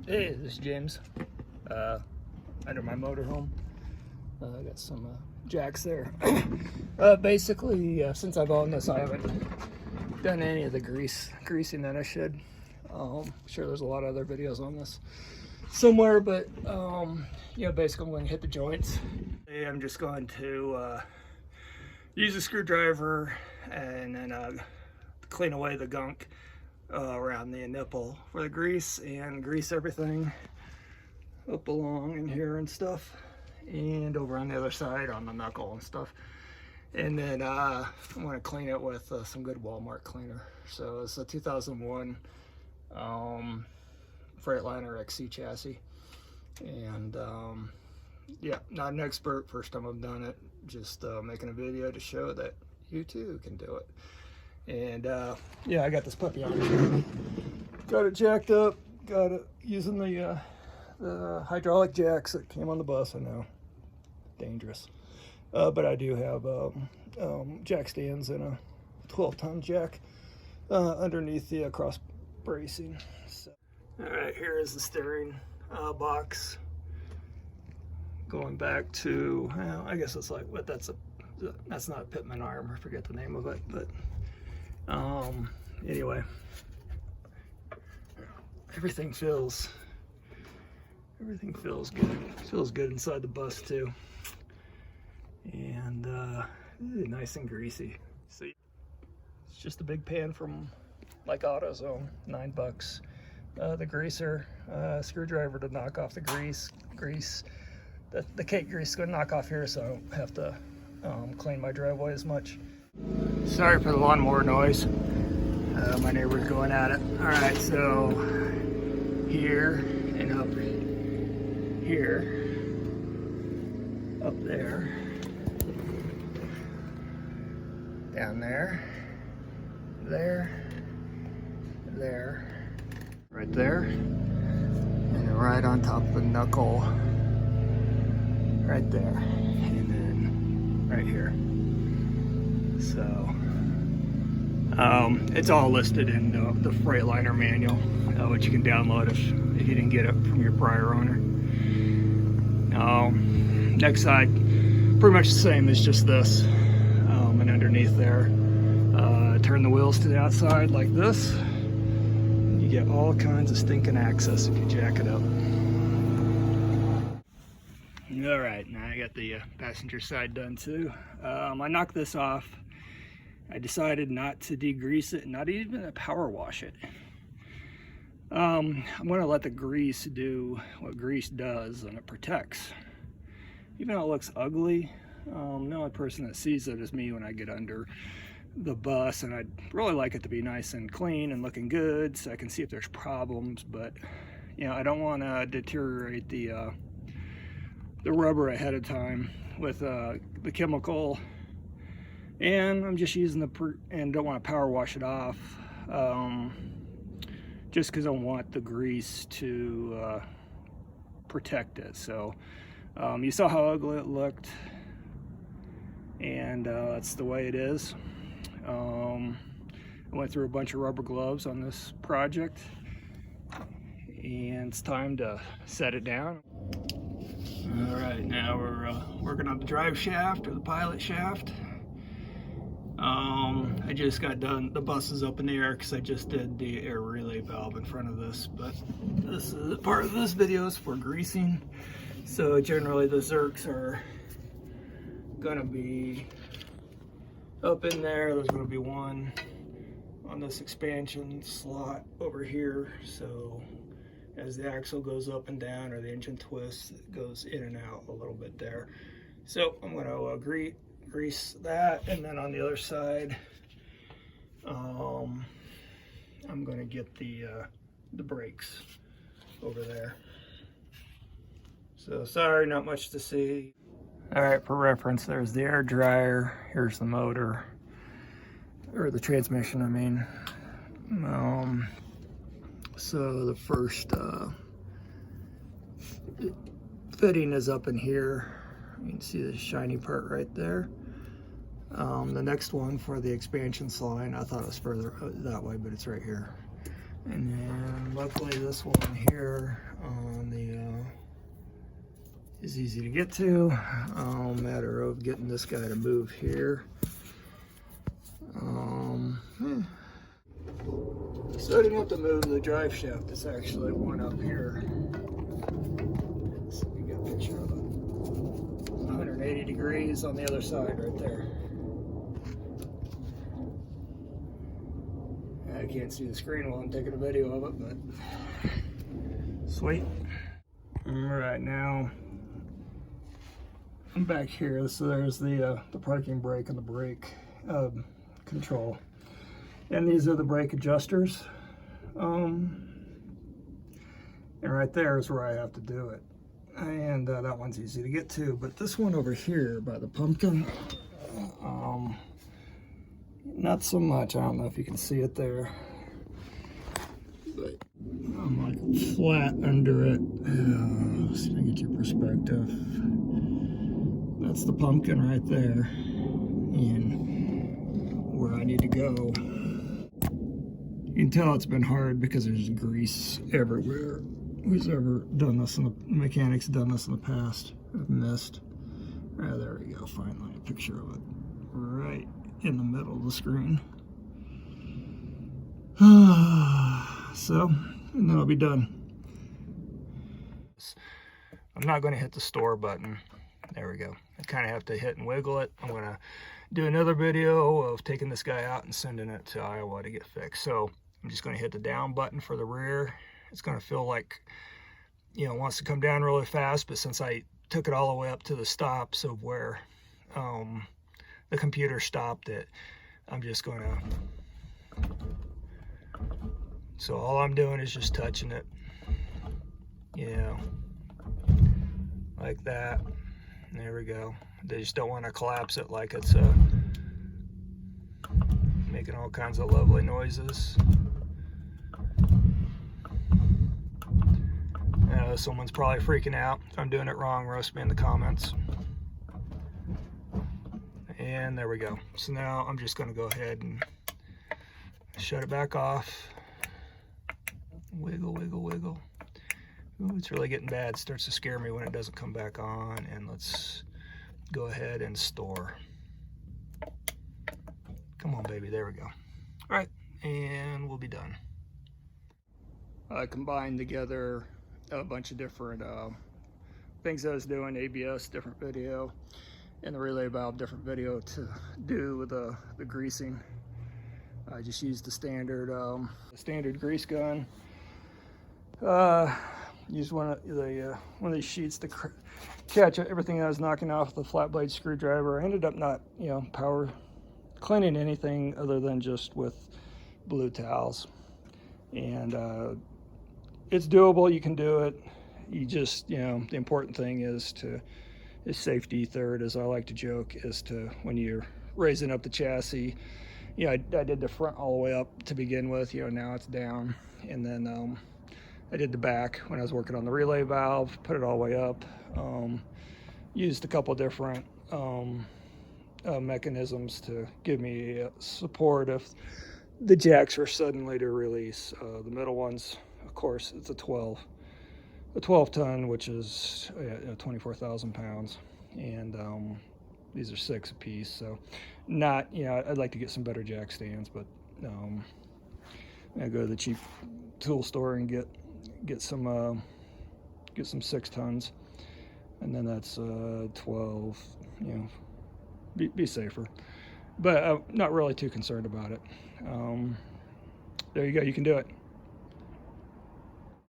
Hey, this is James. Under my motorhome. I got some jacks there. Basically, since I've owned this, I haven't done any of the greasing that I should. Sure, there's a lot of other videos on this somewhere, but basically I'm going to hit the joints. I'm just going to use a screwdriver and then clean away the gunk around the nipple for the grease, and grease everything up along in here and stuff, and over on the other side on the knuckle and stuff. And then I'm going to clean it with some good Walmart cleaner. So it's a 2001 Freightliner XC chassis, and yeah, not an expert, first time I've done it, just making a video to show that you too can do it. And yeah, I got this puppy on here. Got it jacked up, got it using the hydraulic jacks that came on the bus. I know, dangerous, but I do have jack stands and a 12-ton jack underneath the cross bracing. So, all right, here is the steering box. Going back to, I guess it's like, what, that's not a Pitman arm, I forget the name of it, but anyway, everything feels good. Feels good inside the bus too, and nice and greasy. So it's just a big pan from like AutoZone, $9. The greaser, screwdriver to knock off the grease. The cake grease is going to knock off here, so I don't have to clean my driveway as much. Sorry for the lawnmower noise. My neighbor's going at it. All right, so here and up here, up there, down there, there, right there, and right on top of the knuckle, right there, and then right here. So it's all listed in the Freightliner manual, which you can download if you didn't get it from your prior owner. Next side, pretty much the same as just this, and underneath there, turn the wheels to the outside like this. You get all kinds of stinking access if you jack it up. All right, now I got the passenger side done too. I knocked this off. I decided not to degrease it, not even to power wash it. I'm gonna let the grease do what grease does, and it protects. Even though it looks ugly, the only person that sees it is me when I get under the bus, and I'd really like it to be nice and clean and looking good so I can see if there's problems, but you know, I don't want to deteriorate the rubber ahead of time with the chemical, and I'm just using and don't want to power wash it off, just because I want the grease to protect it. So you saw how ugly it looked, and that's the way it is. I went through a bunch of rubber gloves on this project, and it's time to set it down. All right, now we're working on the drive shaft, or the pilot shaft. I just got done, the bus is up in the air because I just did the air relay valve in front of this, but this is part of this video is for greasing. So generally the zerks are gonna be up in there. There's gonna be one on this expansion slot over here, so as the axle goes up and down, or the engine twists, it goes in and out a little bit there. So I'm going to grease that, and then on the other side, I'm going to get the brakes over there. So sorry, not much to see. All right, for reference, there's the air dryer. Here's the motor, or the transmission, I mean. So the first fitting is up in here. You can see the shiny part right there. The next one for the expansion slide, I thought it was further that way, but it's right here. And then luckily this one here, on the is easy to get to. Matter of getting this guy to move here. So I didn't have to move the drive shaft. It's actually one up here. So you got a picture of it. 180 degrees on the other side right there. I can't see the screen while I'm taking a video of it, but sweet. Right now, I'm back here. So there's the parking brake and the brake control. And these are the brake adjusters. And right there is where I have to do it. And that one's easy to get to. But this one over here by the pumpkin, not so much. I don't know if you can see it there. But I'm like flat under it. See if I can get your perspective. That's the pumpkin right there. And where I need to go. You can tell it's been hard because there's grease everywhere. Who's ever done this in the mechanics done this in the past? I've missed. Ah, there we go. Finally, a picture of it right in the middle of the screen. So, and then I'll be done. I'm not going to hit the store button. There we go. I kind of have to hit and wiggle it. I'm going to do another video of taking this guy out and sending it to Iowa to get fixed. So I'm just going to hit the down button for the rear. It's going to feel like, you know, it wants to come down really fast, but since I took it all the way up to the stops of where the computer stopped it, I'm just going to, so all I'm doing is just touching it, you know, like that. There we go. They just don't want to collapse it like it's making all kinds of lovely noises. Someone's probably freaking out. If I'm doing it wrong, roast me in the comments. And there we go. So now I'm just going to go ahead and shut it back off. Wiggle, wiggle, wiggle. Ooh, it's really getting bad. It starts to scare me when it doesn't come back on. And let's go ahead and store. Come on, baby. There we go. All right, and we'll be done. I combined together a bunch of different things I was doing. ABS, different video, and the relay valve, different video to do with the greasing. I just used the standard grease gun. Used one of these sheets to catch everything I was knocking off the flat blade screwdriver. I ended up not, you know, power cleaning anything other than just with blue towels. And it's doable. You can do it. You just, you know, the important thing is safety third, as I like to joke, is to, when you're raising up the chassis, you know, I did the front all the way up to begin with, you know, now it's down. And then I did the back when I was working on the relay valve, put it all the way up. Used a couple different mechanisms to give me support if the jacks were suddenly to release. The middle ones, of course, it's a 12 ton, which is 24,000 pounds, and these are 6 a piece. So not, you know, I'd like to get some better jack stands, but I go to the cheap tool store and get some 6 tons, and then that's 12. You know, be safer, but I'm not really too concerned about it. There you go. You can do it.